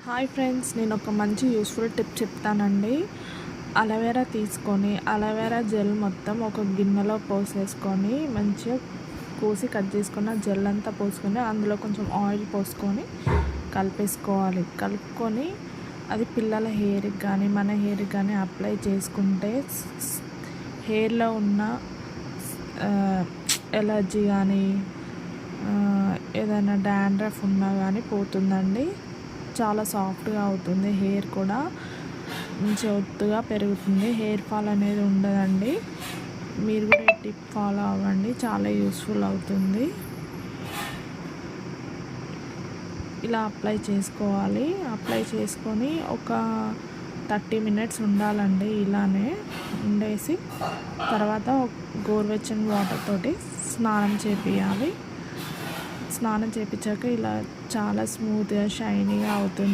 Hi friends, నేను ఒక మంచి యూస్ఫుల్ టిప్ చెప్తానండి. అలోవెరా తీసుకొని అలోవెరా జెల్ మొత్తం ఒక గిన్నెలో పోసేసుకొని మంచిగా కోసి కట్ చేసుకున్న జెల్ అంతా పోసుకొని అందులో కొంచెం ఆయిల్ పోసుకొని కలుపుకొని అది పిల్లల హెయిర్కి కానీ మన హెయిర్కి కానీ అప్లై చేసుకుంటే హెయిర్లో ఉన్న ఎలర్జీ కానీ ఏదైనా డాండ్రఫ్ ఉన్నా కానీ పోతుందండి. చాలా సాఫ్ట్గా అవుతుంది, హెయిర్ కూడా మంచిగా ఒత్తుగా పెరుగుతుంది, హెయిర్ ఫాల్ అనేది ఉండదండి. మీరు కూడా ఈ టిప్ ఫాలో అవ్వండి, చాలా యూస్ఫుల్ అవుతుంది. ఇలా అప్లై చేసుకోవాలి. అప్లై చేసుకొని ఒక 30 మినిట్స్ ఉండాలండి. ఇలానే ఉండేసి తర్వాత గోరువెచ్చని వాటర్ తోటి స్నానం చేపియాలి. స్నానం చేయించాక ఇలా చాలా స్మూత్గా షైనీగా అవుతుంది.